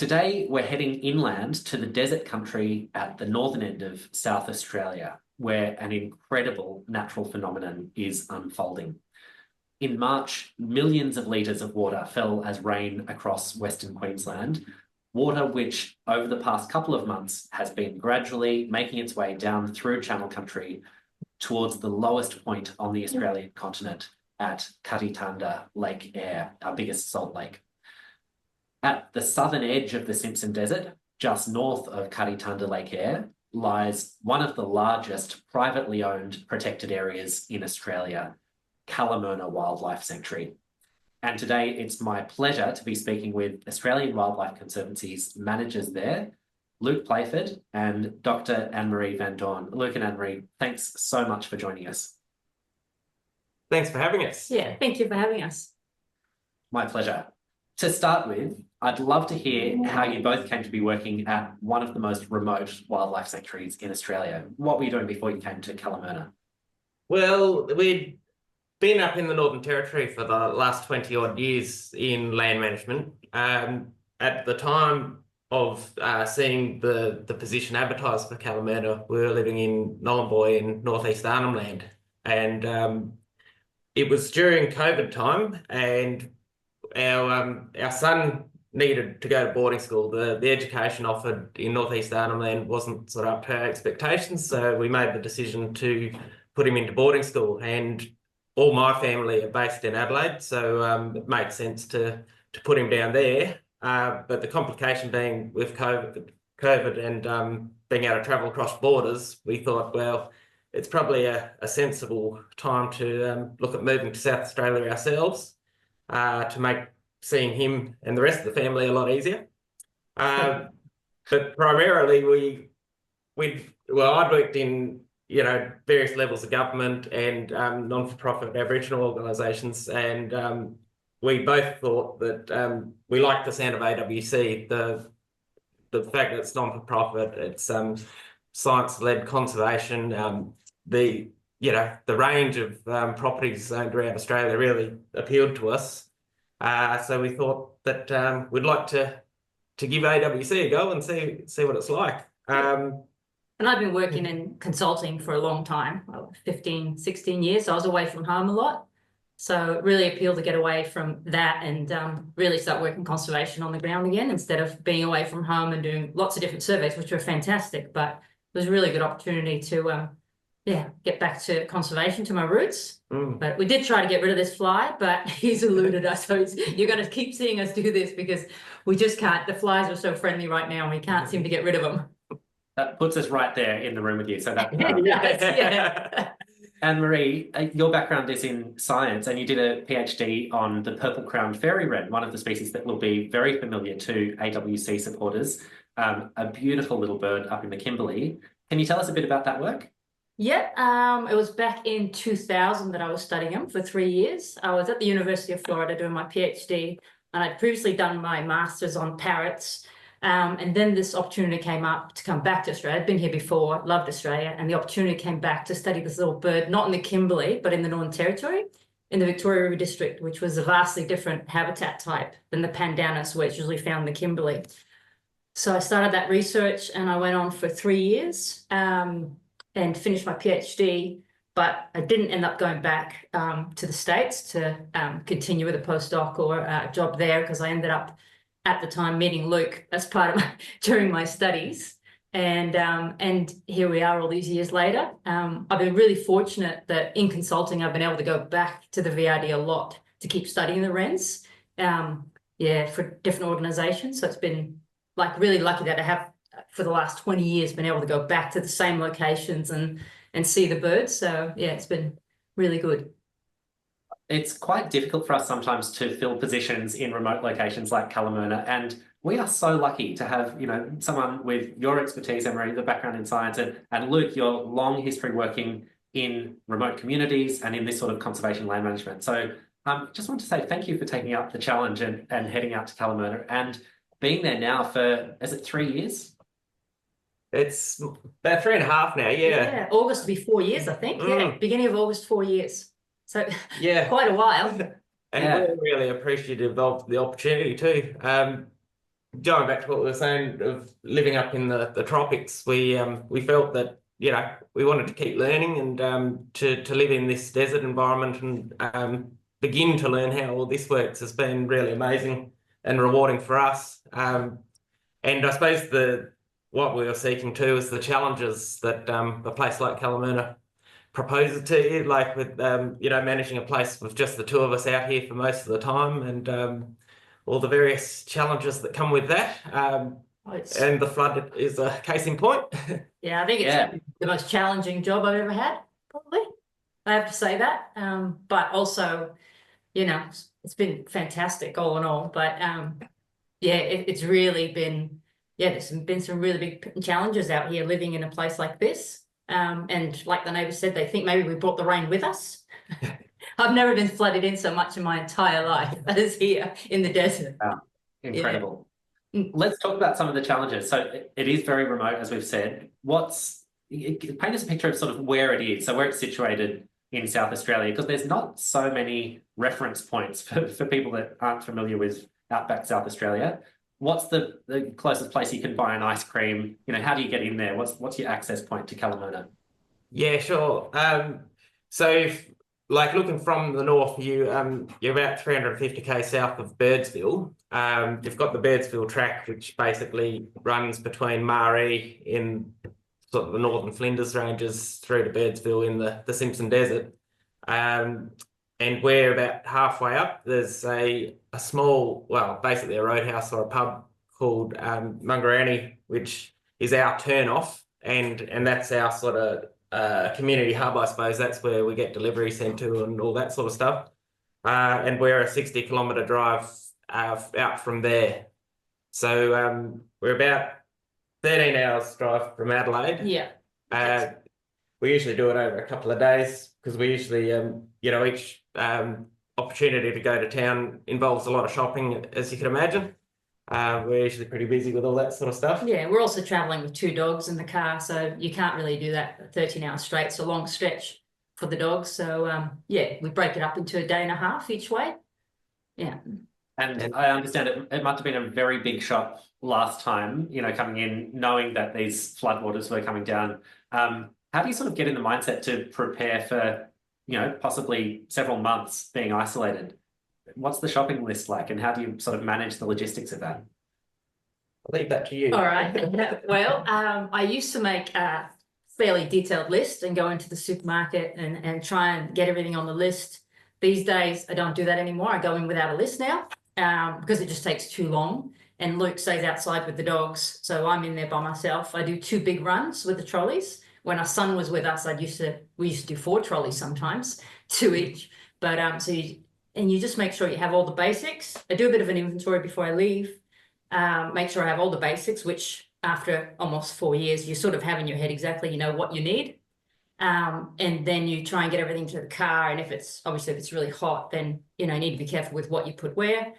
Today, we're heading inland to the desert country at the northern end of South Australia, where an incredible natural phenomenon is unfolding. In March, millions of litres of water fell as rain across Western Queensland, water which over the past couple of months has been gradually making its way down through Channel Country towards the lowest point on the Australian continent at Kati Thanda-Lake Eyre, our biggest salt lake. At the southern edge of the Simpson Desert, just north of Kati Thanda-Lake Eyre, lies one of the largest privately owned protected areas in Australia, Kalamurina Wildlife Sanctuary. And today it's my pleasure to be speaking with Australian Wildlife Conservancy's managers there, Luke Playford and Dr. Annemarie van Doorn. Luke and Annemarie, thanks so much for joining us. Thanks for having us. Yeah, thank you for having us. My pleasure. To start with, I'd love to hear how you both came to be working at one of the most remote wildlife sanctuaries in Australia. What were you doing before you came to Kalamurina? Well, we'd been up in the Northern Territory for the last 20 odd years in land management. At the time of seeing the position advertised for Kalamurina, we were living in Nhulunbuy in northeast Arnhem Land. And it was during COVID time, and our son needed to go to boarding school. The education offered in northeast Arnhem Land wasn't sort of up to our expectations, so we made the decision to put him into boarding school. And all my family are based in Adelaide, so it made sense to put him down there. But the complication being with COVID and being able to travel across borders, we thought, well, it's probably a sensible time to look at moving to South Australia ourselves to make seeing him and the rest of the family a lot easier. But primarily, I'd worked in various levels of government and non-for-profit Aboriginal organisations, and we both thought that we liked the sound of AWC, the fact that it's non-for-profit, it's science-led conservation, the range of properties owned around Australia really appealed to us. So we thought that we'd like to give AWC a go and see what it's like. And I've been working in consulting for a long time, 15, 16 years. So I was away from home a lot. So it really appealed to get away from that and really start working conservation on the ground again, instead of being away from home and doing lots of different surveys, which were fantastic. But it was a really good opportunity to get back to conservation, to my roots. But we did try to get rid of this fly, but he's eluded us. So you're going to keep seeing us do this because we just can't. The flies are so friendly right now and we can't seem to get rid of them. That puts us right there in the room with you. So that. Yeah. Annemarie, your background is in science, and you did a PhD on the purple-crowned fairy wren, one of the species that will be very familiar to AWC supporters. A beautiful little bird up in the Kimberley. Can you tell us a bit about that work? Yeah, it was back in 2000 that I was studying them for 3 years. I was at the University of Florida doing my PhD, and I'd previously done my master's on parrots. And then this opportunity came up to come back to Australia. I'd been here before, loved Australia, and the opportunity came back to study this little bird, not in the Kimberley, but in the Northern Territory, in the Victoria River District, which was a vastly different habitat type than the pandanus, where it's usually found in the Kimberley. So I started that research and I went on for 3 years and finished my PhD, but I didn't end up going back to the States to continue with a postdoc or a job there, because I ended up at the time meeting Luke as part of during my studies, and here we are all these years later. I've been really fortunate that in consulting I've been able to go back to the VRD a lot to keep studying the wrens, for different organisations. So it's been really lucky that I have for the last 20 years been able to go back to the same locations and see the birds. So yeah, it's been really good. It's quite difficult for us sometimes to fill positions in remote locations like Kalamurina, and we are so lucky to have, someone with your expertise, Annemarie, the background in science, and Luke, your long history working in remote communities and in this sort of conservation land management. So just want to say thank you for taking up the challenge and heading out to Kalamurina and being there now for, is it 3 years? It's about 3.5 now, Yeah, August will be 4 years, I think. Yeah, beginning of August, 4 years. So yeah, quite a while. And we're really appreciative of the opportunity too. going back to what we were saying of living up in the tropics, we felt that, you know, we wanted to keep learning and to live in this desert environment and begin to learn how all this works has been really amazing and rewarding for us. And I suppose what we were seeking too is the challenges that a place like Kalamurina proposes to you, like with you know, managing a place with just the two of us out here for most of the time, and all the various challenges that come with that. And the flood is a case in point. Yeah, I think it's the most challenging job I've ever had, probably. I have to say that. But also, you know, it's been fantastic all in all. But yeah, it's really been, there's been some really big challenges out here living in a place like this. And like the neighbours said, they think maybe we brought the rain with us. I've never been flooded in so much in my entire life as here in the desert. Wow. Incredible. Yeah. Let's talk about some of the challenges. So it is very remote, as we've said. Paint us a picture of sort of where it is, so where it's situated in South Australia, because there's not so many reference points for people that aren't familiar with outback South Australia. What's the closest place you can buy an ice cream? You know, how do you get in there? What's your access point to Kalamurina? Yeah, sure. So like looking from the north, you're about 350k south of Birdsville. You've got the Birdsville track, which basically runs between Maree in sort of the northern Flinders Ranges through to Birdsville in the Simpson Desert. And we're about halfway up. There's a small, well, basically a roadhouse or a pub called Mungarani, which is our turn off, and that's our sort of community hub, I suppose. That's where we get delivery sent to and all that sort of stuff. And we're a 60-kilometre drive out from there. So we're about 13 hours drive from Adelaide. Yeah. We usually do it over a couple of days because we usually, you know, each opportunity to go to town involves a lot of shopping, as you can imagine. We're usually pretty busy with all that sort of stuff. Yeah, we're also traveling with 2 dogs in the car, so you can't really do that 13 hours straight. It's a long stretch for the dogs. So yeah, we break it up into a day and a half each way. Yeah. And I understand it must have been a very big shock last time, you know, coming in, knowing that these floodwaters were coming down. How do you sort of get in the mindset to prepare for, you know, possibly several months being isolated? What's the shopping list like, and how do you sort of manage the logistics of that? I'll leave that to you. All right. Well, I used to make a fairly detailed list and go into the supermarket and try and get everything on the list. These days, I don't do that anymore. I go in without a list now because it just takes too long. And Luke stays outside with the dogs, so I'm in there by myself. I do 2 big runs with the trolleys. When our son was with us, we used to do 4 trolleys sometimes, 2 each. But you just make sure you have all the basics. I do a bit of an inventory before I leave. Make sure I have all the basics, which after almost 4 years, you sort of have in your head exactly, you know, what you need. And then you try and get everything to the car. And if it's really hot, then, you know, you need to be careful with what you put where.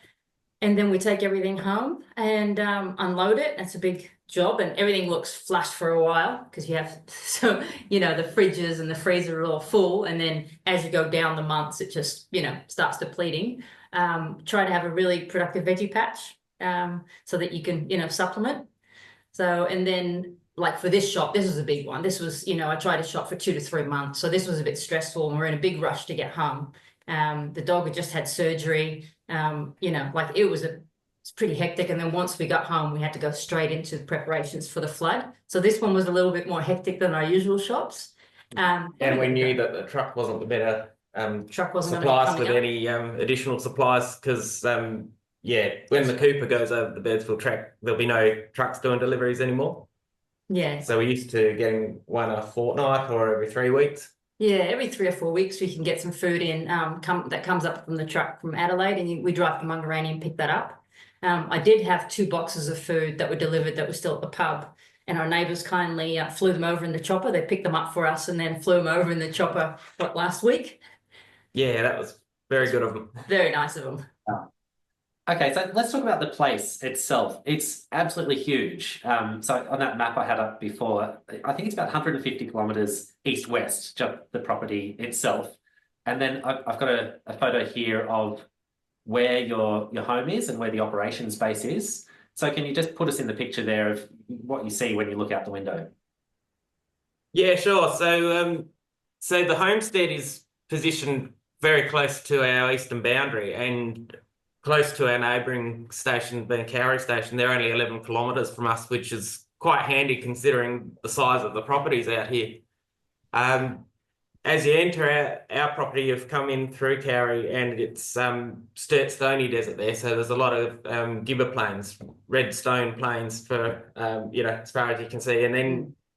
And then we take everything home and unload it. That's a big job, and everything looks flush for a while because you have, so, you know, the fridges and the freezer are all full. And then as you go down the months, it just, you know, starts depleting. Try to have a really productive veggie patch so that you can, you know, supplement. So, and then like for this shop, this was a big one. This was, you know, I tried to shop for 2 to 3 months. So this was a bit stressful and we're in a big rush to get home. The dog had just had surgery. You know, like it's pretty hectic. And then once we got home, we had to go straight into the preparations for the flood. So this one was a little bit more hectic than our usual shops. And we knew that the truck wasn't the better truck wasn't supply us with any additional supplies because, yeah, when the Cooper goes over the Birdsville track, there'll be no trucks doing deliveries anymore. Yeah. So we're used to getting one a fortnight or every 3 weeks. Yeah, every 3 or 4 weeks we can get some food in that comes up from the truck from Adelaide, and we drive to Mungarani and pick that up. I did have 2 boxes of food that were delivered that were still at the pub, and our neighbours kindly flew them over in the chopper. They picked them up for us and then flew them over in the chopper, last week? Yeah, that was very good of them. Very nice of them. Okay, so let's talk about the place itself. It's absolutely huge. So on that map I had up before, I think it's about 150 kilometres east-west, just the property itself. And then I've got a photo here of where your home is and where the operations base is. So can you just put us in the picture there of what you see when you look out the window? Yeah, sure. So the homestead is positioned very close to our eastern boundary and close to our neighbouring station, the Cowrie station. They're only 11 kilometres from us, which is quite handy considering the size of the properties out here. As you enter our property, you've come in through Cowrie and it's stony desert there. So there's a lot of gibber plains, red stone plains for, as far as you can see. And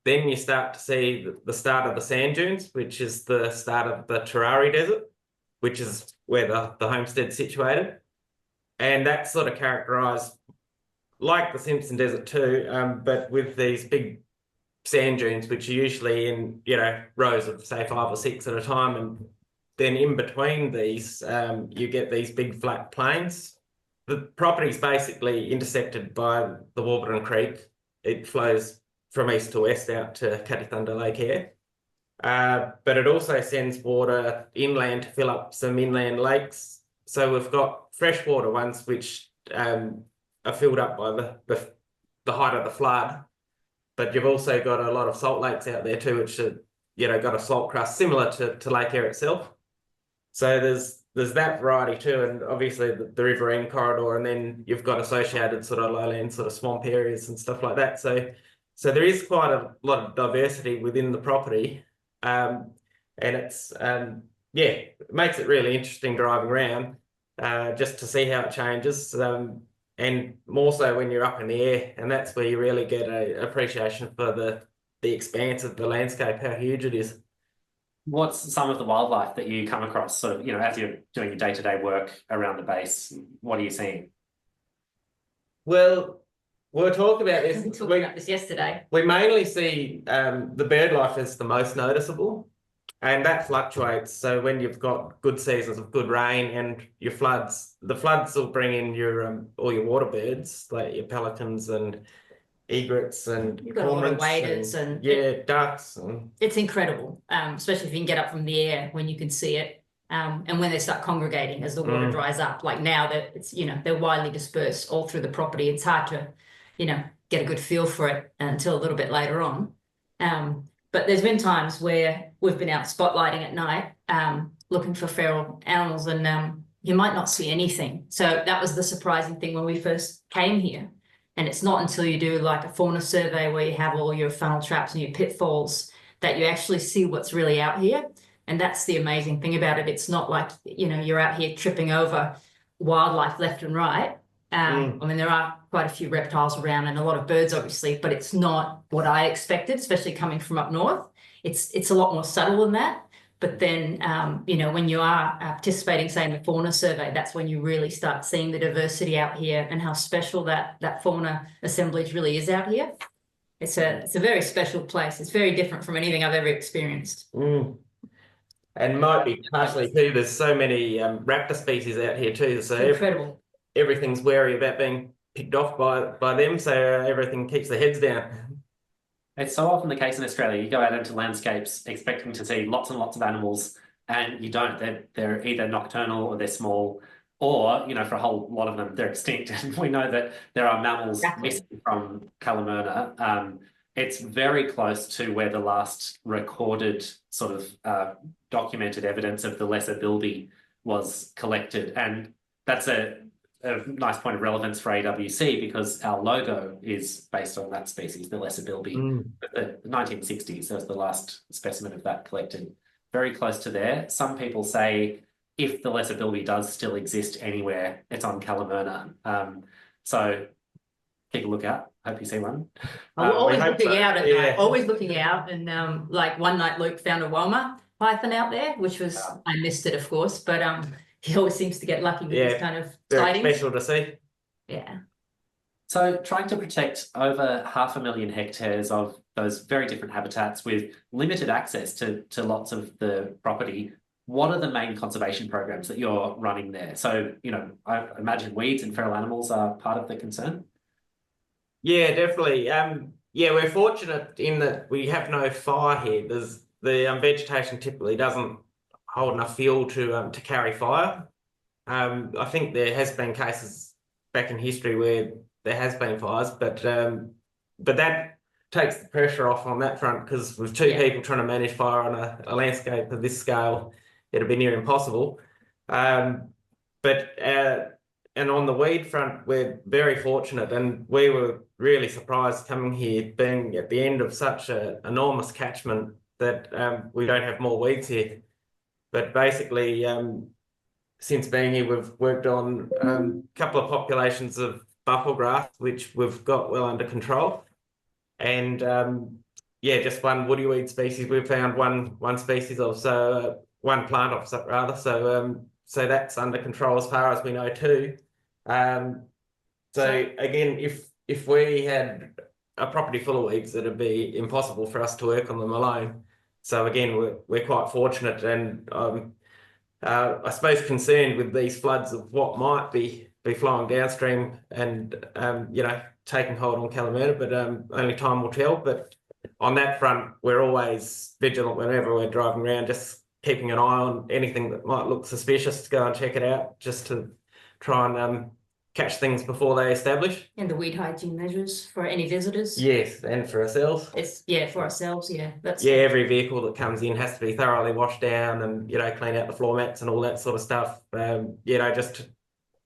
then you start to see the start of the sand dunes, which is the start of the Terrari Desert, which is where the homestead's situated. And that's sort of characterised like the Simpson Desert too, but with these big sand dunes, which are usually in, rows of say 5 or 6 at a time. And then in between these, you get these big flat plains. The property's basically intersected by the Warburton Creek. It flows from east to west out to Kati Thanda-Lake Eyre. But it also sends water inland to fill up some inland lakes. So we've got freshwater ones which are filled up by the height of the flood. But you've also got a lot of salt lakes out there too, which are, got a salt crust similar to Lake Eyre itself. So there's that variety too, and obviously the riverine corridor, and then you've got associated sort of lowland sort of swamp areas and stuff like that. So there is quite a lot of diversity within the property, and it's it makes it really interesting driving around just to see how it changes. And more so when you're up in the air, and that's where you really get an appreciation for the expanse of the landscape, how huge it is. What's some of the wildlife that you come across? So, as you're doing your day-to-day work around the base, what are you seeing? Well, we'll talk about this. We talked about this yesterday. We mainly see the bird life as the most noticeable. And that fluctuates. So when you've got good seasons of good rain and your floods, the floods will bring in your all your water birds, like your pelicans and egrets and you've got a lot of waders and ducks. And it's incredible, especially if you can get up from the air when you can see it. And when they start congregating as the water dries up, like now that it's, they're widely dispersed all through the property. It's hard to, get a good feel for it until a little bit later on. But there's been times where we've been out spotlighting at night, looking for feral animals, and you might not see anything. So that was the surprising thing when we first came here. And it's not until you do like a fauna survey where you have all your funnel traps and your pitfalls that you actually see what's really out here. And that's the amazing thing about it. It's not like, you're out here tripping over wildlife left and right. I mean, there are quite a few reptiles around and a lot of birds, obviously, but it's not what I expected, especially coming from up north. It's a lot more subtle than that. But then, when you are participating, say, in a fauna survey, that's when you really start seeing the diversity out here and how special that fauna assemblage really is out here. It's a very special place. It's very different from anything I've ever experienced. And might be partially too, there's so many raptor species out here too. So it's incredible. Everything's wary about being picked off by them, so everything keeps their heads down. It's so often the case in Australia. You go out into landscapes expecting to see lots and lots of animals, and you don't. They're either nocturnal or they're small, or for a whole lot of them, they're extinct. And we know that there are mammals missing from Kalamurina. It's very close to where the last recorded sort of documented evidence of the lesser bilby was collected, and that's a nice point of relevance for AWC because our logo is based on that species, the lesser bilby. The 1960s, that was the last specimen of that collected. Very close to there. Some people say if the lesser bilby does still exist anywhere, it's on Kalamurina. So keep a look out. Hope you see one. We're always looking out at night. Always looking out. And like one night Luke found a Woma python out there, which was, I missed it, of course, but he always seems to get lucky with these kind of sightings. Very special to see. Yeah. So trying to protect over 500,000 hectares of those very different habitats with limited access to lots of the property, what are the main conservation programs that you're running there? So, I imagine weeds and feral animals are part of the concern. Yeah, definitely. We're fortunate in that we have no fire here. The vegetation typically doesn't hold enough fuel to carry fire. I think there has been cases back in history where there has been fires, but that takes the pressure off on that front, because with two people trying to manage fire on a landscape of this scale, it'd be near impossible. And on the weed front, we're very fortunate, and we were really surprised coming here, being at the end of such an enormous catchment, that we don't have more weeds here. But basically, since being here, we've worked on a couple of populations of buffel grass, which we've got well under control. And just one woody weed species we've found one species of, so one plant of rather. So that's under control as far as we know too. So again, if we had a property full of weeds, it'd be impossible for us to work on them alone. So again, we're quite fortunate, and I suppose concerned with these floods of what might be flowing downstream and taking hold on Kalamurina, but only time will tell. But on that front, we're always vigilant whenever we're driving around, just keeping an eye on anything that might look suspicious, to go and check it out, just to try and catch things before they establish. And the weed hygiene measures for any visitors. Yes, and for ourselves. For ourselves, that's every vehicle that comes in has to be thoroughly washed down, and clean out the floor mats and all that sort of stuff. Just to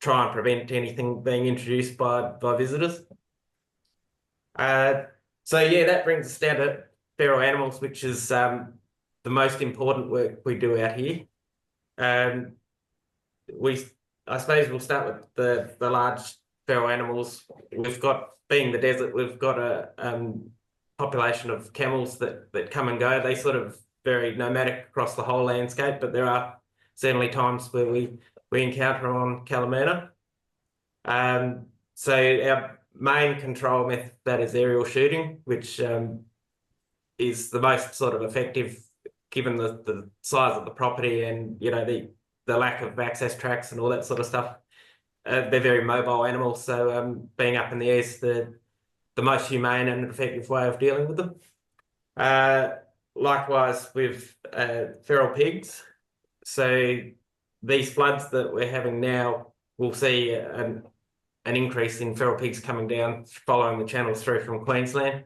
try and prevent anything being introduced by visitors. That brings us down to feral animals, which is the most important work we do out here. I suppose we'll start with the large feral animals. We've got, being the desert, we've got a population of camels that come and go. They sort of vary nomadic across the whole landscape, but there are certainly times where we encounter on Kalamurina. So our main control method, that is aerial shooting, which is the most sort of effective given the size of the property and the lack of access tracks and all that sort of stuff. They're very mobile animals, so being up in the air is the most humane and effective way of dealing with them. Likewise with feral pigs. So these floods that we're having now, we'll see an increase in feral pigs coming down following the channels through from Queensland.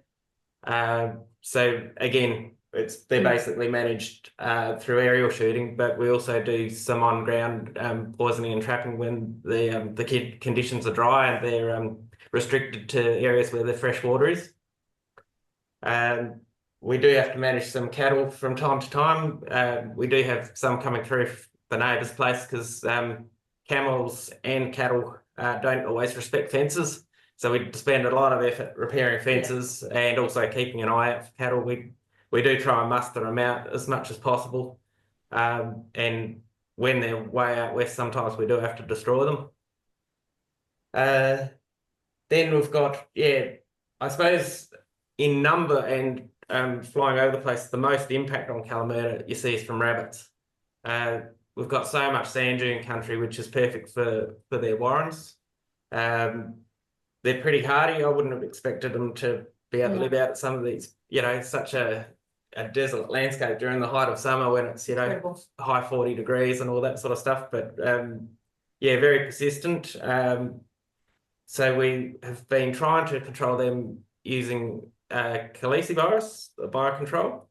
So again, they're basically managed through aerial shooting, but we also do some on-ground poisoning and trapping when the conditions are dry and they're restricted to areas where the fresh water is. We do have to manage some cattle from time to time. We do have some coming through the neighbour's place, because camels and cattle don't always respect fences. So we spend a lot of effort repairing fences and also keeping an eye out for cattle. We do try and muster them out as much as possible. And when they're way out west, sometimes we do have to destroy them. Then we've got, I suppose in number and flying over the place, the most impact on Kalamurina you see is from rabbits. We've got so much sand dune country, which is perfect for their warrens. They're pretty hardy. I wouldn't have expected them to be able to live out at some of these, such a desolate landscape during the height of summer when it's, high 40 degrees and all that sort of stuff. But very persistent. So we have been trying to control them using calicivirus, biocontrol,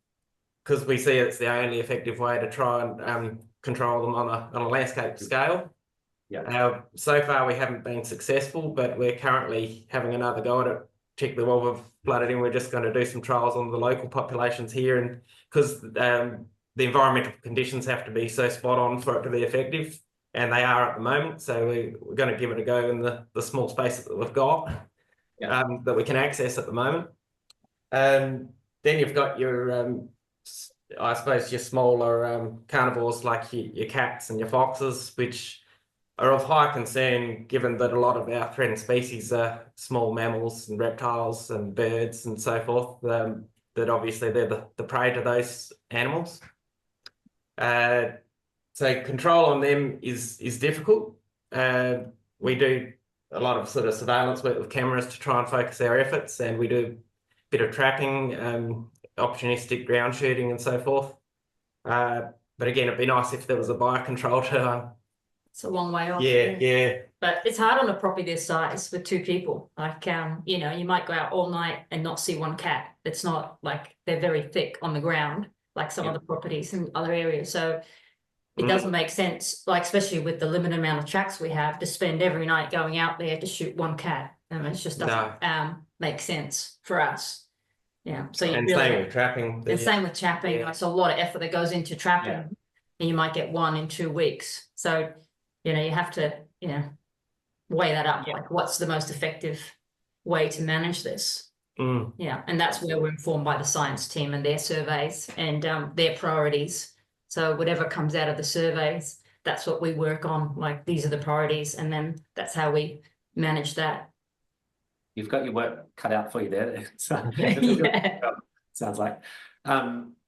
because we see it's the only effective way to try and control them on a landscape scale. So far we haven't been successful, but we're currently having another go at it, particularly while we've flooded in. We're just going to do some trials on the local populations here, and because the environmental conditions have to be so spot on for it to be effective, and they are at the moment. So we're going to give it a go in the small space that we've got, that we can access at the moment. Then you've got your I suppose your smaller carnivores like your cats and your foxes, which are of high concern given that a lot of our threatened species are small mammals and reptiles and birds and so forth, that obviously they're the prey to those animals. So control on them is difficult. We do a lot of sort of surveillance work with cameras to try and focus our efforts, and we do a bit of trapping, opportunistic ground shooting and so forth. But again, it'd be nice if there was a biocontrol It's a long way off. Yeah. But it's hard on a property this size with 2 people. Like, you know, you might go out all night and not see one cat. It's not like they're very thick on the ground, like some other properties in other areas. So it doesn't make sense, like, especially with the limited amount of tracks we have, to spend every night going out there to shoot one cat. And it just doesn't make sense for us. Yeah. So you And really, same with trapping. and same with trapping. Yeah. It's a lot of effort that goes into trapping, and you might get 1 in 2 weeks. So, you know, you have to, you know, weigh that up. Like, what's the most effective way to manage this? Yeah, and that's where we're informed by the science team and their surveys and their priorities. So whatever comes out of the surveys, that's what we work on. Like, these are the priorities, and then that's how we manage that. You've got your work cut out for you there. So, sounds like.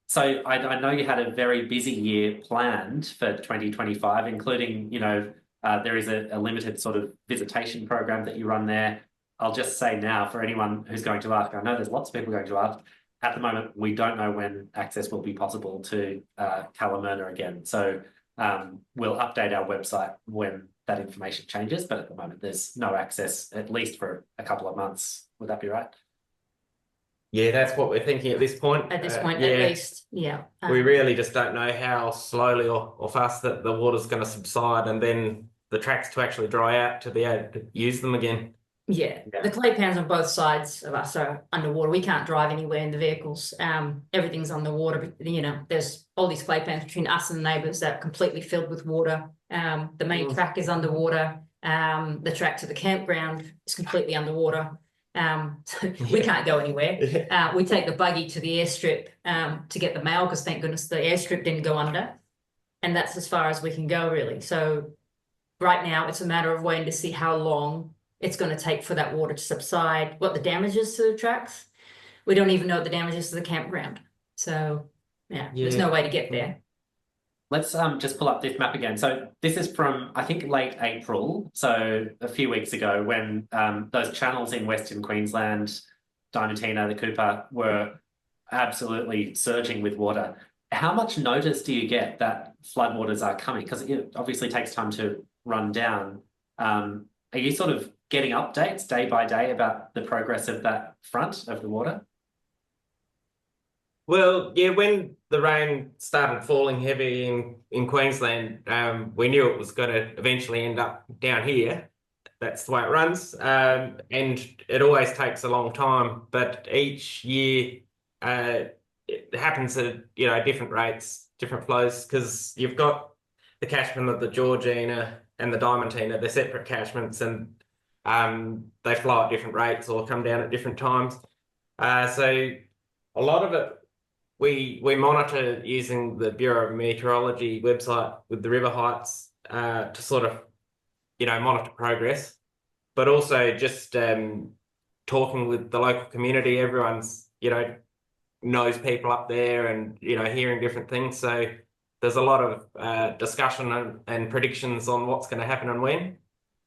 So I know you had a very busy year planned for 2025, including, you know, there is a limited sort of visitation program that you run there. I'll just say now, for anyone who's going to ask, I know there's lots of people going to ask, at the moment, we don't know when access will be possible to Kalamurina again. So we'll update our website when that information changes, but at the moment there's no access, at least for a couple of months. Would that be right? Yeah, that's what we're thinking at this point. At this point, at least, yeah. We really just don't know how slowly or fast that the water's going to subside, and then the tracks to actually dry out to be able to use them again. Yeah, the clay pans on both sides of us are underwater. We can't drive anywhere in the vehicles. Everything's underwater. You know, there's all these clay pans between us and the neighbours that are completely filled with water. The main track is underwater. The track to the campground is completely underwater. So we can't go anywhere. We take the buggy to the airstrip to get the mail, because thank goodness the airstrip didn't go under. And that's as far as we can go, really. So right now it's a matter of waiting to see how long it's going to take for that water to subside, what the damage is to the tracks. We don't even know what the damage is to the campground. So yeah, there's no way to get there. Let's just pull up this map again. So this is from, I think, late April, so a few weeks ago, when those channels in Western Queensland, Diamantina, the Cooper, were absolutely surging with water. How much notice do you get that floodwaters are coming? Because it obviously takes time to run down. Are you sort of getting updates day by day about the progress of that front of the water? Well, yeah, when the rain started falling heavy in Queensland, we knew it was going to eventually end up down here. That's the way it runs. And it always takes a long time, but each year it happens at, you know, different rates, different flows, because you've got the catchment of the Georgina and the Diamantina. They're separate catchments, and they flow at different rates or come down at different times. So a lot of it, we monitor using the Bureau of Meteorology website with the river heights to sort of, you know, monitor progress, but also just talking with the local community. Everyone's, you know, knows people up there, and, you know, hearing different things. So there's a lot of discussion and predictions on what's going to happen and when,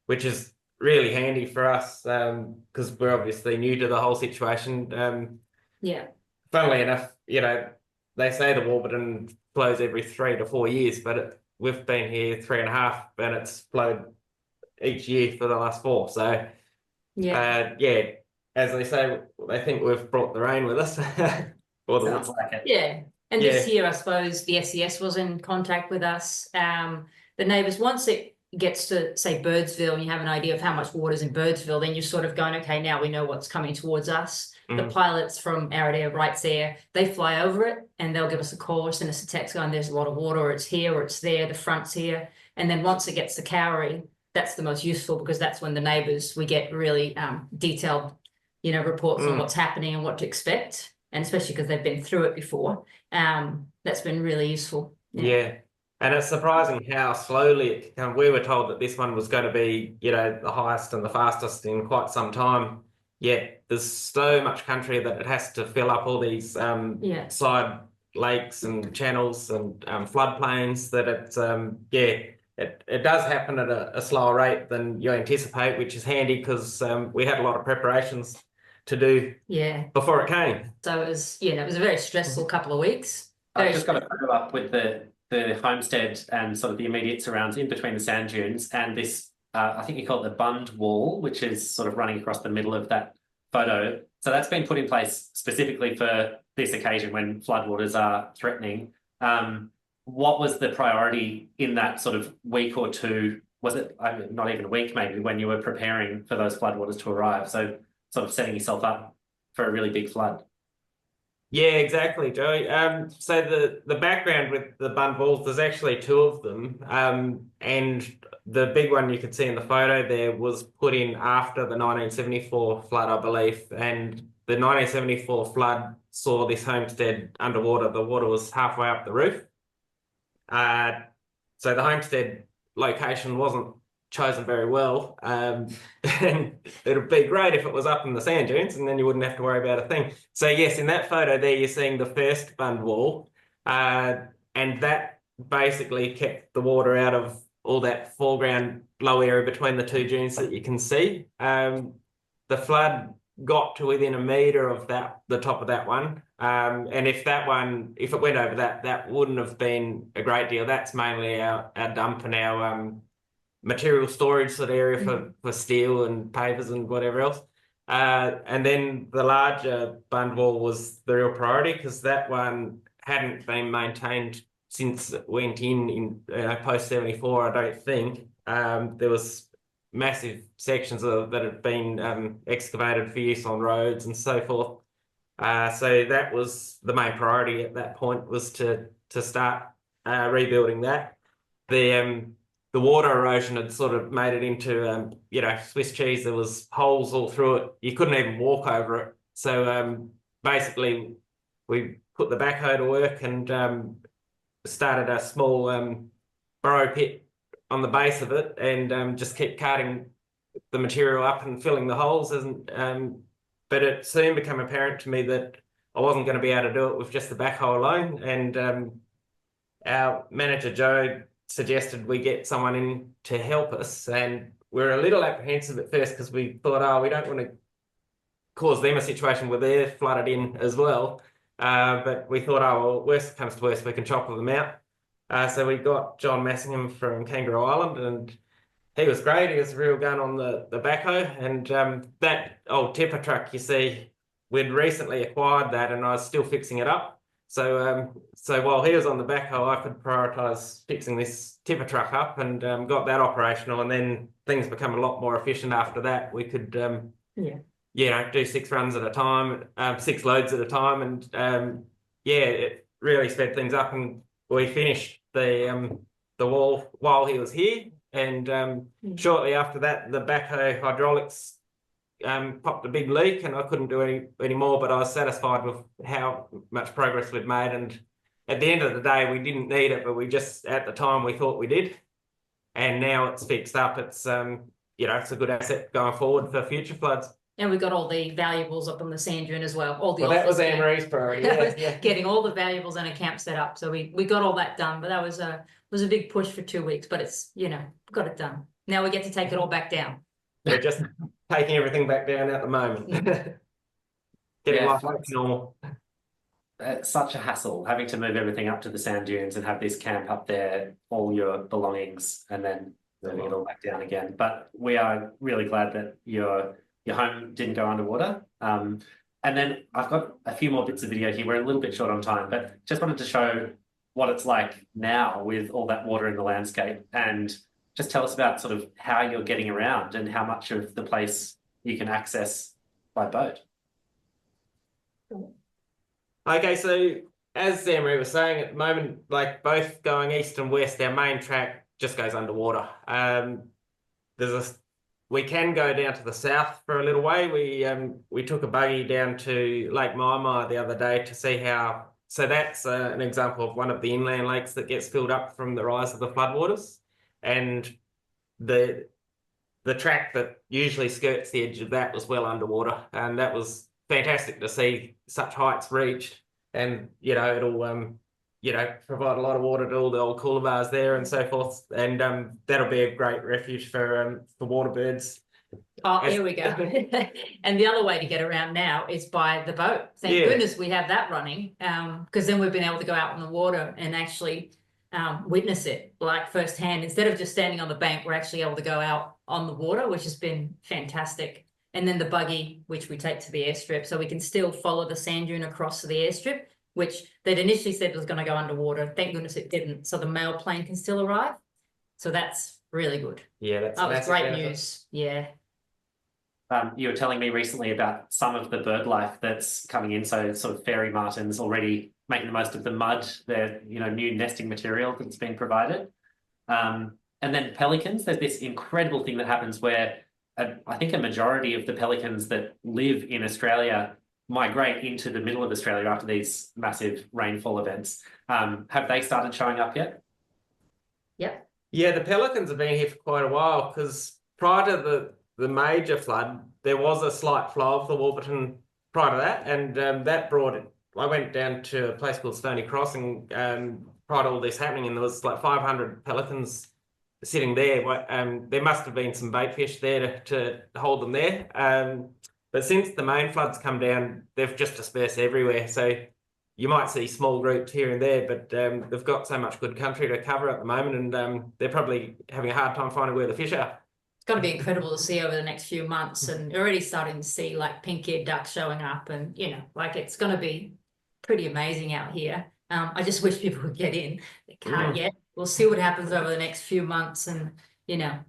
which is really handy for us because we're obviously new to the whole situation. Yeah. Funnily enough, you know, they say the Warburton flows every 3 to 4 years, but we've been here 3.5, and it's flowed each year for the last 4. So, yeah, as they say, they think we've brought the rain with us. Sounds like it. Yeah. And this year, I suppose, the SES was in contact with us. The neighbours, once it gets to, say, Birdsville, and you have an idea of how much water's in Birdsville, then you're sort of going, okay, now we know what's coming towards us. The pilots from Air Rights Air, they fly over it, and they'll give us a call or send us a text going, there's a lot of water, or it's here, or it's there, the front's here. And then once it gets to Cowrie, that's the most useful, because that's when the neighbours, we get really detailed, you know, reports on what's happening and what to expect. And especially because they've been through it before. That's been really useful. Yeah. And it's surprising how slowly it can come. We were told that this one was going to be, you know, the highest and the fastest in quite some time. Yet there's so much country that it has to fill up all these side lakes and channels and floodplains, that it's, it does happen at a slower rate than you anticipate, which is handy, because we had a lot of preparations to do before it came. So it was, you know, it was a very stressful couple of weeks. I've just got to follow up with the the homestead and sort of the immediate surrounds in between the sand dunes and this, I think you call it the bund wall, which is sort of running across the middle of that photo. So that's been put in place specifically for this occasion when floodwaters are threatening. What was the priority in that sort of week or two? Was it not even a week maybe when you were preparing for those floodwaters to arrive? So sort of setting yourself up for a really big flood. Yeah, exactly, Joey. So the background with the bund walls, there's actually two of them. And the big one you could see in the photo there was put in after the 1974 flood, I believe. And the 1974 flood saw this homestead underwater. The water was halfway up the roof. So the homestead location wasn't chosen very well. And it would be great if it was up in the sand dunes and then you wouldn't have to worry about a thing. So yes, in that photo there, you're seeing the first bund wall, and that basically kept the water out of all that foreground low area between the two dunes that you can see. The flood got to within a metre of the top of that one. And if it went over that wouldn't have been a great deal. That's mainly our dump and our material storage sort of area for steel and pavers and whatever else. And then the larger bund wall was the real priority because that one hadn't been maintained since it went in post 74, I don't think. There was massive sections that had been excavated for use on roads and so forth. So that was the main priority at that point, was to start rebuilding that. The water erosion had sort of made it into, Swiss cheese. There was holes all through it. You couldn't even walk over it. So basically, we put the backhoe to work and started a small burrow pit on the base of it and just kept carting the material up and filling the holes. But it soon became apparent to me that I wasn't going to be able to do it with just the backhoe alone. And our manager, Joe, suggested we get someone in to help us, and we're a little apprehensive at first because we thought, we don't want to cause them a situation where they're flooded in as well. But we thought, well, worst comes to worst, we can chop them out. So we got John Massingham from Kangaroo Island, and he was great. He was a real gun on the backhoe. And that old tipper truck you see, we'd recently acquired that, and I was still fixing it up. So while he was on the backhoe, I could prioritise fixing this tipper truck up and got that operational. And then things become a lot more efficient after that. We could, do 6 runs at a time, 6 loads at a time, and it really sped things up. And we finished the wall while he was here. And shortly after that, the backhoe hydraulics popped a big leak, and I couldn't do any more, but I was satisfied with how much progress we'd made. And at the end of the day, we didn't need it, but at the time we thought we did. And now it's fixed up. It's it's a good asset going forward for future floods. And we got all the valuables up on the sand dune as well. That was Annemarie's priority. Yeah. Getting all the valuables and a camp set up. So we got all that done, but that was a big push for 2 weeks, but it's, got it done. Now we get to take it all back down. We're just taking everything back down at the moment. Getting life back to normal. It's such a hassle having to move everything up to the sand dunes and have this camp up there, all your belongings, and then moving it all back down again. But we are really glad that your home didn't go underwater. And then I've got a few more bits of video here. We're a little bit short on time, but just wanted to show what it's like now with all that water in the landscape, and just tell us about sort of how you're getting around and how much of the place you can access by boat. Okay, so as Annemarie was saying, at the moment, like both going east and west, our main track just goes underwater. We can go down to the south for a little way. We took a buggy down to Lake Maimai the other day to see how. So that's an example of one of the inland lakes that gets filled up from the rise of the floodwaters, and the track that usually skirts the edge of that was well underwater, and that was fantastic to see such heights reached. And it'll provide a lot of water to all the old coolabars there and so forth, and that'll be a great refuge for water birds. Oh, here we go. And the other way to get around now is by the boat. Thank goodness we have that running, because then we've been able to go out on the water and actually witness it like firsthand. Instead of just standing on the bank, we're actually able to go out on the water, which has been fantastic. And then the buggy, which we take to the airstrip, so we can still follow the sand dune across to the airstrip, which they'd initially said was going to go underwater. Thank goodness it didn't. So the mail plane can still arrive. So that's really good. Yeah, that was great news. Yeah. You were telling me recently about some of the bird life that's coming in. So sort of fairy martins already making the most of the mud, their new nesting material that's being provided. And then pelicans, there's this incredible thing that happens where I think a majority of the pelicans that live in Australia migrate into the middle of Australia after these massive rainfall events. Have they started showing up yet? Yep. Yeah, the pelicans have been here for quite a while, because prior to the major flood, there was a slight flow of the Warburton prior to that, and that brought it. I went down to a place called Stony Cross, and prior to all this happening, and there was like 500 pelicans sitting there. There must have been some bait fish there to hold them there. But since the main floods come down, they've just dispersed everywhere. So you might see small groups here and there, but they've got so much good country to cover at the moment, and they're probably having a hard time finding where the fish are. It's going to be incredible to see over the next few months, and you're already starting to see like pink-eared ducks showing up, and like it's going to be pretty amazing out here. I just wish people would get in. They can't yet. We'll see what happens over the next few months, and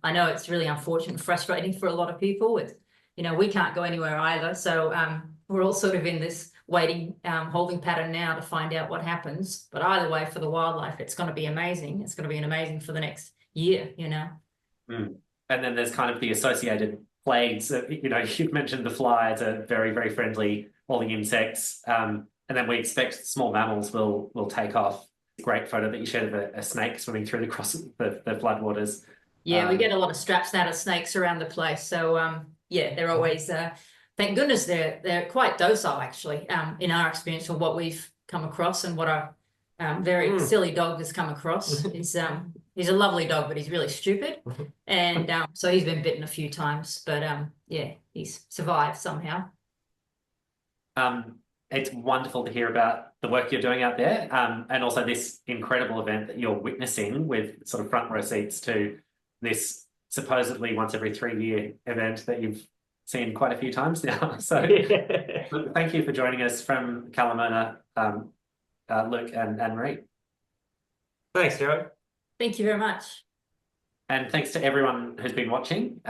I know it's really unfortunate and frustrating for a lot of people. With we can't go anywhere either, so we're all sort of in this waiting, holding pattern now to find out what happens. But either way, for the wildlife, it's going to be amazing. It's going to be amazing for the next year. And then there's kind of the associated plagues. You've mentioned the flies are very, very friendly, all the insects. And then we expect small mammals will take off. Great photo that you shared of a snake swimming through the floodwaters. Yeah, we get a lot of straps out of snakes around the place. So, yeah, they're always, thank goodness they're quite docile, actually, in our experience from what we've come across, and what our very silly dog has come across. He's a lovely dog, but he's really stupid. And so he's been bitten a few times, but yeah, he's survived somehow. It's wonderful to hear about the work you're doing out there, and also this incredible event that you're witnessing, with sort of front row seats to this supposedly once every 3-year event that you've seen quite a few times now. So thank you for joining us from Kalamurina, Luke and Annemarie. Thanks, Joey. Thank you very much. And thanks to everyone who's been watching.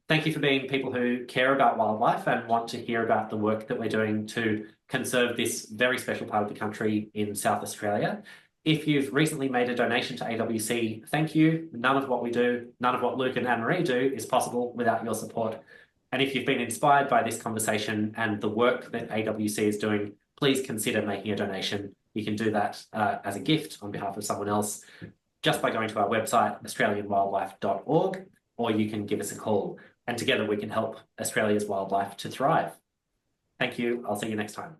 Thank you for being people who care about wildlife and want to hear about the work that we're doing to conserve this very special part of the country in South Australia. If you've recently made a donation to AWC, thank you. None of what we do, none of what Luke and Annemarie do is possible without your support. And if you've been inspired by this conversation and the work that AWC is doing, please consider making a donation. You can do that as a gift on behalf of someone else, just by going to our website, australianwildlife.org, or you can give us a call, and together we can help Australia's wildlife to thrive. Thank you. I'll see you next time.